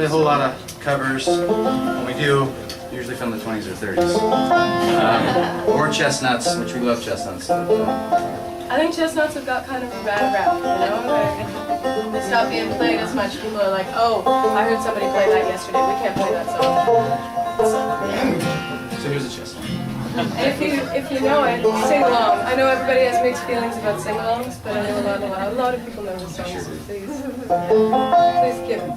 play a whole lot of covers. When we do, usually from the 20s or 30s. Or chestnuts, which we love chestnuts. I think chestnuts have got kind of a bad rap, you know? It's not being played as much. People are like, oh, I heard somebody play that yesterday. We can't play that song. So here's a chestnut. And if you know it, sing along. I know everybody has mixed feelings about sing-alongs, but I know a lot of people know the songs, so please give it.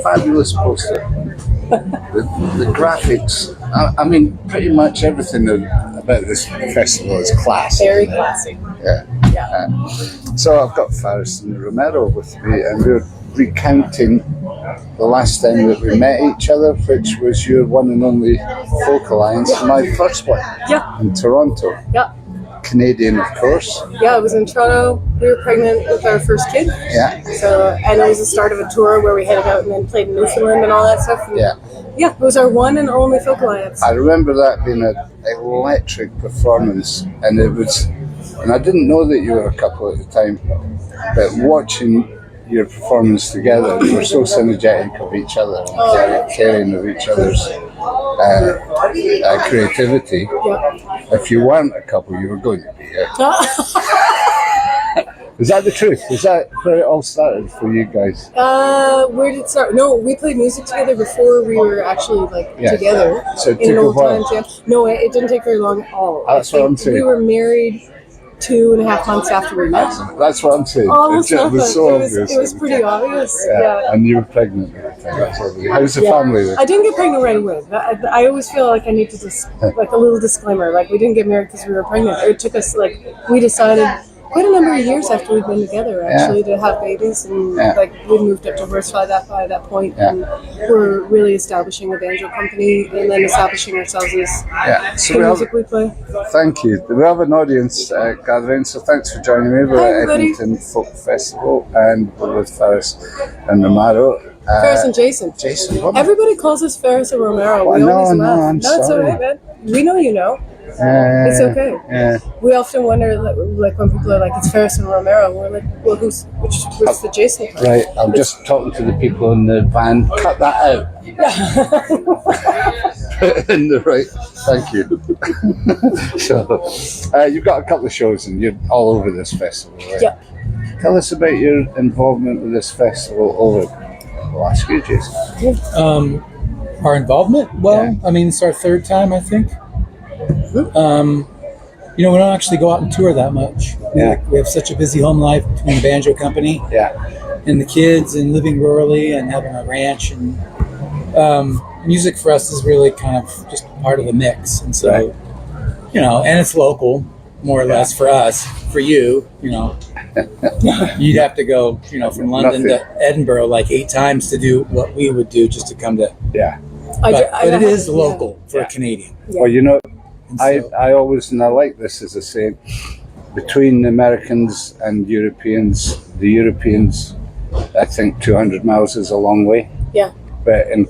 Fabulous poster. The graphics, I mean, pretty much everything about this festival is class. Very classy. Yeah. So I've got Pharis and Romero with me, and we're recounting the last time that we met each other, which was your one and only Folk Alliance, my first one. Yeah. In Toronto. Yeah. Canadian, of course. Yeah, it was in Toronto. We were pregnant with our first kid. Yeah. So, and it was the start of a tour where we headed out and then played in Newfoundland and all that stuff. And Yeah. Yeah, it was our one and only Folk Alliance. I remember that being an electric performance, and I didn't know that you were a couple at the time, but watching your performance together, you were so synergetic of each other, and caring of each other's creativity. Yeah. If you weren't a couple, you were going to be. Is that the truth? Is that where it all started for you guys? Where did it start? No, we played music together before we were actually together. So it in took a old while. times, yeah. No, it didn't take very long at all. That's what I'm saying. We were married 2.5 months after we met. That's what I'm saying. Almost It was so nothing. obvious. It was pretty obvious. Yeah. Yeah. And you were pregnant at the time. That's obvious. How's the family there? I didn't get pregnant right away. I always feel like I need to just, like a little disclaimer, like we didn't get married because we were pregnant. It took us, like, we decided quite a number of years after we'd been together, actually, to have babies. And, like, we moved up to Horsfly by that point. And we're really establishing a banjo company and then establishing ourselves as So the music we play. thank you. We have an audience gathering, so thanks for joining me. We're Hi, at everybody. Edmonton Folk Festival, and we're with Pharis and Romero. Pharis and Jason. Jason, what? Everybody calls us Pharis and Romero. Well, We no, always no, laugh. I'm No, it's sorry. all right, man. We know you know. It's okay. Yeah. We often wonder, like when people are like, "It's Pharis and Romero," we're like, "Well, who's the Jason?" part?" Right, I'm just talking to the people in the van. Cut that out. In the right. Thank you. So, you've got a couple of shows and you're all over this festival, right? Yep. Tell us about your involvement with this festival over the last year, Jason. Our involvement? Well, Yeah. I mean, it's our third time, I think. We don't actually go out and tour that much. Yeah. We have such a busy home life between the banjo company Yeah. and the kids and living rurally and having a ranch. And music for us is really kind of just part of the mix. And so, Right. and it's local, more or less for us. For you, you'd have to go, from London to Edinburgh like 8 times to do what we would do just to come to. Yeah. But it is local for a Canadian. Well, And so- I always, and I like this as a saying, between Americans and Europeans, the Europeans, I think 200 miles is a long way. Yeah. But in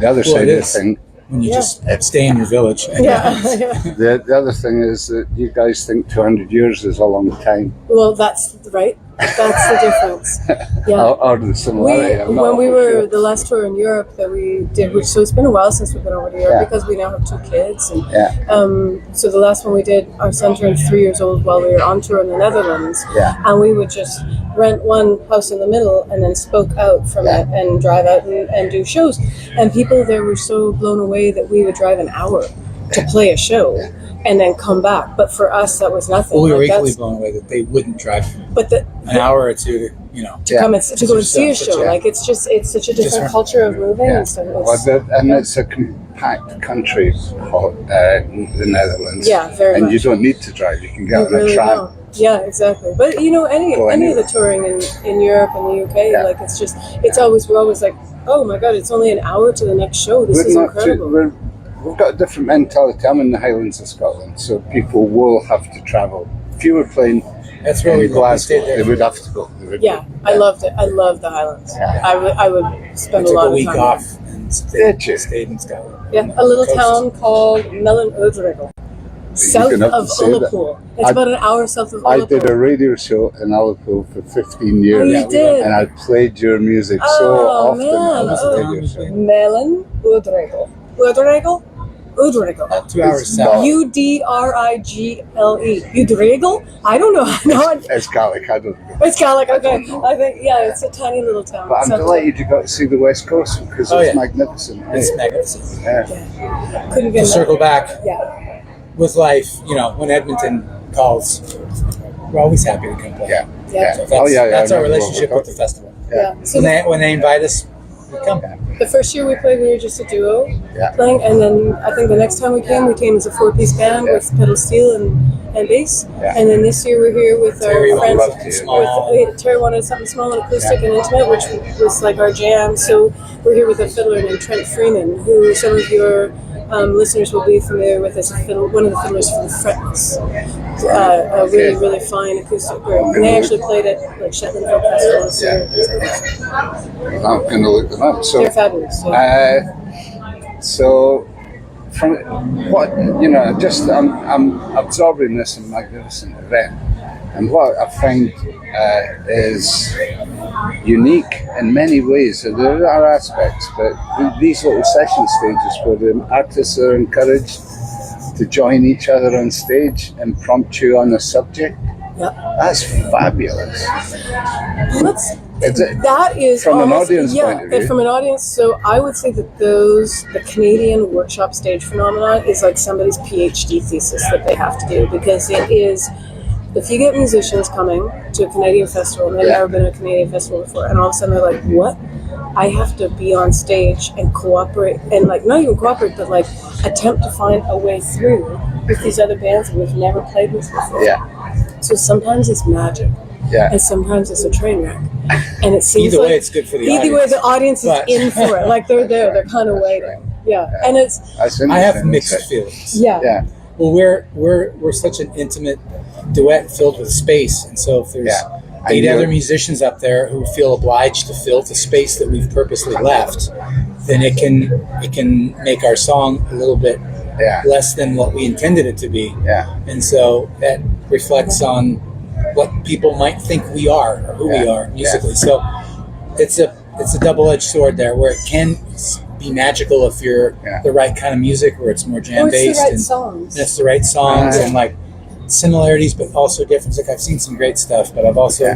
the other Well, side it of the is. thing, when you just stay in your village. Yeah. the other thing is that you guys think 200 years is a long time. Well, that's right. That's the difference. Yeah. Or the similarity. I'm not When we for were sure. the last tour in Europe that we did, so it's been a while since we've been over to Europe Yeah. because we now have 2 kids, and Yeah. so the last one we did, our son turned 3 years old while we were on tour in the Netherlands, Yeah. and we would just rent one house in the middle and then spoke out from Yeah. it and drive out and do shows, and people there were so blown away that we would drive an hour to play a show and then come back. But for us, that was nothing. Well, we were Like, equally that's- blown away that they wouldn't drive But the, an hour or two to, to come and to go and see a Such show. a- Like it's such a different different. culture of moving Yeah. and stuff. Well, and it's a compact country, the Netherlands. Yeah, very And much. you don't need to drive. You can get You on a really tram. don't. Yeah, exactly. But any Go any of the anywhere. touring in Europe and the UK, Yeah. like we're always like, oh my god, it's only an hour to the next show. This is incredible. We've got a different mentality. I'm in the Highlands of Scotland, so people will have to travel. If you were playing That's where in we Glasgow, stayed there. they would have to go. They would Yeah, I loved it. I loved the Highlands. Yeah. I would We spend a took lot a of week time off and Did you? stayed in Scotland. there. Yeah, a little Coast. town called Melon south gonna have of to say that. Ullapool. It's I- about an hour south of I Ullapool. did a radio show in Ullapool for 15 years. Oh, you did? And I played your music so Oh, often man. on the Oh. radio show. Melon Udrigel. Udrigel? Udrigel. About 2 hours It's south. not- Udrigle. Udrigel? I don't know. No, It's Gaelic, I don't know. it's Gaelic. Okay, I think it's a tiny little town. But I'm South- delighted you got to see the West Coast because Oh, it's yeah. magnificent. It's magnificent. Yeah. Couldn't To get circle back Yeah. with life, when Edmonton calls, we're always happy to come play. Yeah. Yeah. So that's, Oh, yeah, that's I our know. relationship with the festival. Yeah. So When they invite us, we come. the first year we played, we were just a duo Yeah. playing, and then I think the next time we came as a 4-piece band with pedal steel and bass. Yeah. And then this year we're here with Terry our friends. loved it. Small. Terry wanted something small and acoustic and intimate, which was like our jam. So we're here with a fiddler named Trent Freeman, who some of your listeners will be familiar with as one of the fiddlers for the Fretless. A really, really fine acoustic group. And they actually played at Shetland Folk Festival this year. I'm going to look them up. So, They're fabulous. Yeah. so from what I'm absorbing this magnificent event, and what I find is unique in many ways. So there are aspects, but these little session stages where the artists are encouraged to join each other on stage, impromptu on a subject. Yep. That's fabulous. That is From an almost- audience point of view. From an audience, so I would say that the Canadian workshop stage phenomenon is like somebody's PhD thesis that they have to do, because if you get musicians coming to a Canadian festival and they've never been to a Canadian festival before, and all of a sudden they're like, what? I have to be on stage and cooperate, and like not even cooperate, but like attempt to find a way through with these other bands that we've never played with before. Yeah. So sometimes it's magic. Yeah. And sometimes it's a train wreck. And it seems Either like way, it's good for the either audience. way the audience is But- in for it. Like they're there, they're kind of waiting. Yeah. And it's That's I have interesting, mixed isn't it? feelings. yeah. Yeah. Well, we're such an intimate duet filled with space, and so if there's Yeah. And 8 you're- other musicians up there who feel obliged to fill the space that we've purposely left, then it can make our song a little bit Yeah. less than what we intended it to be. Yeah. And so that reflects on what people might think we are or who we are musically. So it's a double-edged sword there, where it can be magical if you're the right kind of music, where it's more Or it's jam-based the right and songs. it's the right songs Right. and like similarities, but also differences. Like I've seen some great stuff, but I've also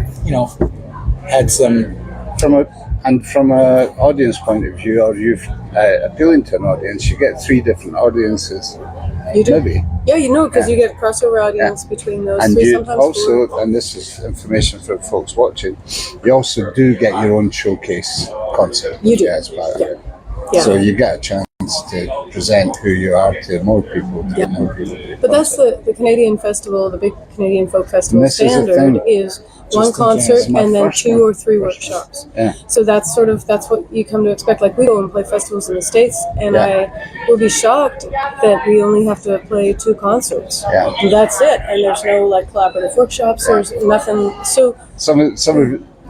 had some. From a audience point of view, or you've appealing to an audience, you get 3 different audiences. You do? Maybe. Yeah, you know, because you get a crossover audience between those And 3, you sometimes also, 4. and this is information for folks watching, you also do get your own showcase concert. You do. As part of Yeah. it. Yeah. So you get a chance to present who you are to more people. To more people to But that's the Canadian festival, the big Canadian Folk Festival And this is the standard thing. is one in concert Canada. and then First 2 one. or 3 First workshops. Yeah. So that's what you come to expect. Like we go and play festivals in the States, and Yeah. I will be shocked that we only have to play 2 concerts. Yeah. And that's it. And there's no like collaborative workshops. There's nothing. So Some of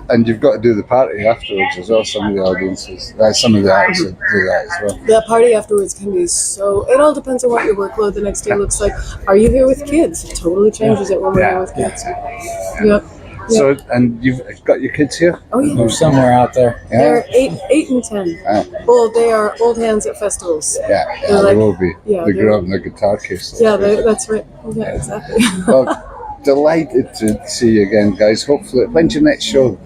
and you've got to do the party afterwards as well. Some of the audiences, some of the acts that do that as well. that party afterwards can be so. It all depends on what your workload the next day looks like. Are you here with kids? It totally changes it when we're here with kids. Yep. So, and you've got your kids here? Oh yeah. They're somewhere out there. They're 8 and 10. They are old hands at festivals. Yeah, They're they like- will be. yeah, They they're- grew up in the guitar case. Yeah, that's right. Yeah, exactly. Well, delighted to see you again, guys. Hopefully, when's your next show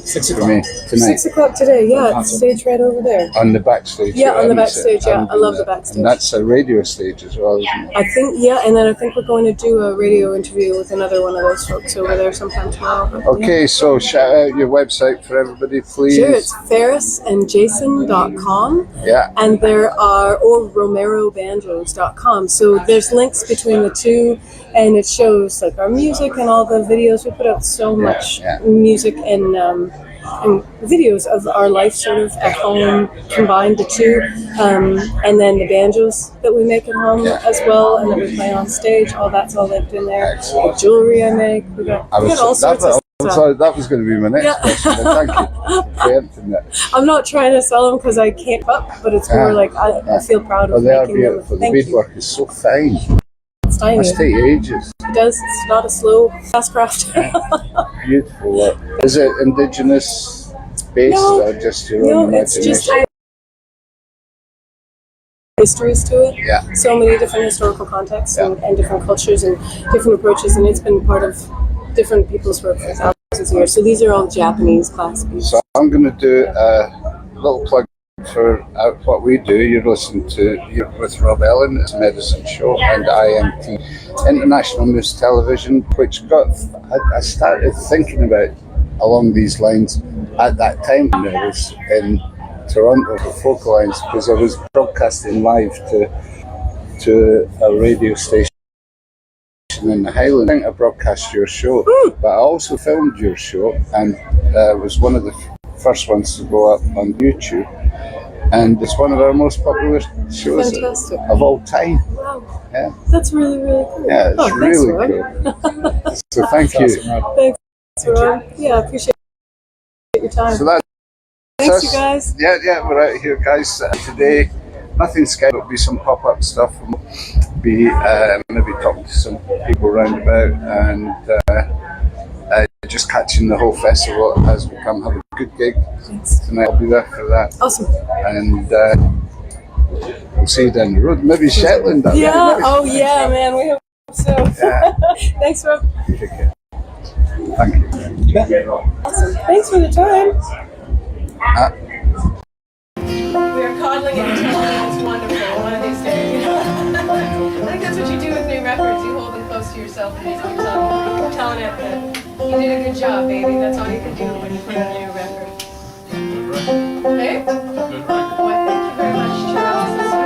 6 for o'clock. me tonight? 6 o'clock today. Yeah, it's stage right over there. On the backstage. Yeah, on the isn't it? backstage, yeah. I love the backstage. And that's a radio stage as well, isn't it? I think, yeah, and then I think we're going to do a radio interview with another one of those folks over there sometime tomorrow. But, Okay, so shout out your website for everybody, please. Sure, it's pharisandjason.com. Yeah. And there are, or romerobanjos.com. So there's links between the two, and it shows like our music and all the videos. We put out so much music and videos of our life sort of at home, combined the two. And then the banjos that we make at home as well, and that we play on stage. All that's all linked in there. Excellent. The jewelry I make. We got all sorts of stuff. That was going to be my next question. But thank you for preempting that. I'm not trying to sell them because I can't up, but it's more like I feel proud Well, of they are making them. beautiful. The Thank you. beadwork is so fine. It's tiny. Must take ages. It does. It's not a slow, fast craft. Beautiful work. Is it indigenous based No. or just your No, own it's just imagination? histories to it. Yeah. So many different historical contexts and different cultures and different approaches, and it's been part of different people's work for thousands of years. So these are all Japanese class pieces. So I'm going to do a little plug for what we do. You're listening to with Rob Ellen, it's a medicine show, and iMTV, International News Television, which I started thinking about along these lines at that time when I was in Toronto for Folk Lines, because I was broadcasting live to a radio station in the Highlands. I think I broadcast your show, but I also filmed your show, and was one of the first ones to go up on YouTube, and it's one of our most popular shows Fantastic. of all time. Wow. Yeah, That's really, really cool. yeah, it's thanks, really Rob. cool. So thank you. Awesome, Rob. Thanks, Rob. Yeah, I appreciate your time. So that's Thanks, us. you guys. Yeah, we're out here, guys. Today, nothing scheduled. There'll be some pop-up stuff. We'll be maybe talking to some people round about and just catching the whole festival as we come. Have a good gig tonight. I'll be there for that. Awesome. And we'll see you down the road. Maybe Shetland. That'd be Yeah. nice. Oh, yeah, man. We hope so. Yeah. Thanks, Rob. Take care. Thank you. Awesome. Thanks for the time. Uh, We are coddling it until it's wonderful one of these days. I think that's what you do with new records. You hold them close. close to yourself and just keep telling it that you did a good job, baby. That's all you can do when you put a new record. Okay? Good record. Well, thank you very much, Charles. This is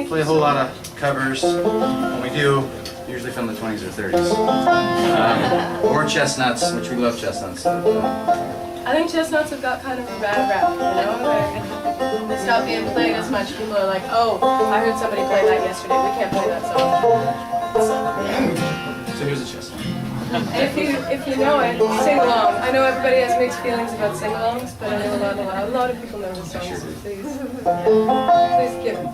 play a whole lot of covers. When we do, usually from the 20s or 30s. Or chestnuts, which we love chestnuts. I think chestnuts have got kind of a bad rap, you know? They stop being played as much. People are like, oh, I heard somebody play that yesterday. We can't play that song. So here's a chestnut. And if you know it, sing along. I know everybody has mixed feelings about sing-alongs, but I know a lot of people know the songs. So please give it.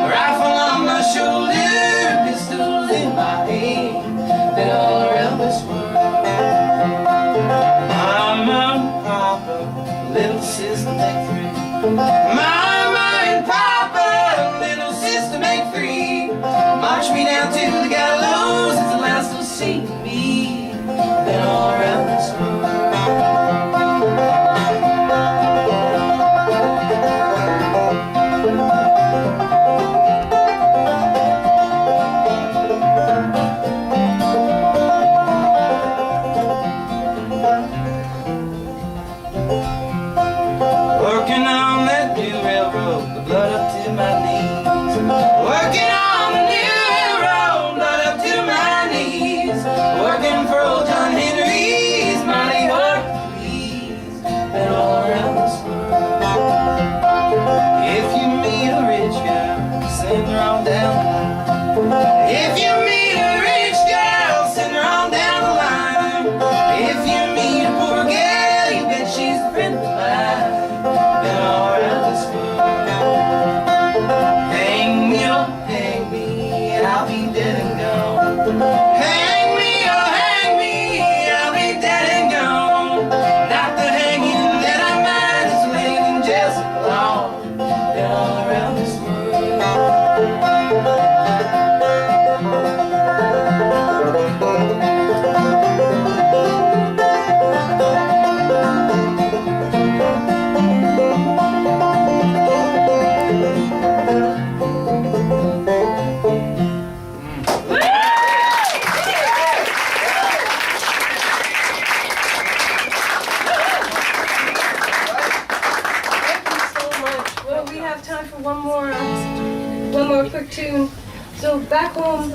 Rifle on my shoulder, pistol Mama and Papa, little sister make three. March me down to the gallows, it's the last they'll see me. Been all around this world. Working on that new railroad, the blood up to my knees. Working on the new railroad, blood up to my knees. Working for old John Henry's mighty hard to please. Been all around this world. If you meet a rich girl, send her on down the line. If you meet a rich girl, send her on down the line. If you meet a poor girl, you bet she's a friend of mine. Been all around this world. Hang me, oh hang me, I'll be dead and gone. Hang me, oh hang me, I'll be dead and gone. Not the hanging that I mind, it's laying in jail so long. Been all around this world. Thank you so much. Well, we have time for one more quick tune. So back home.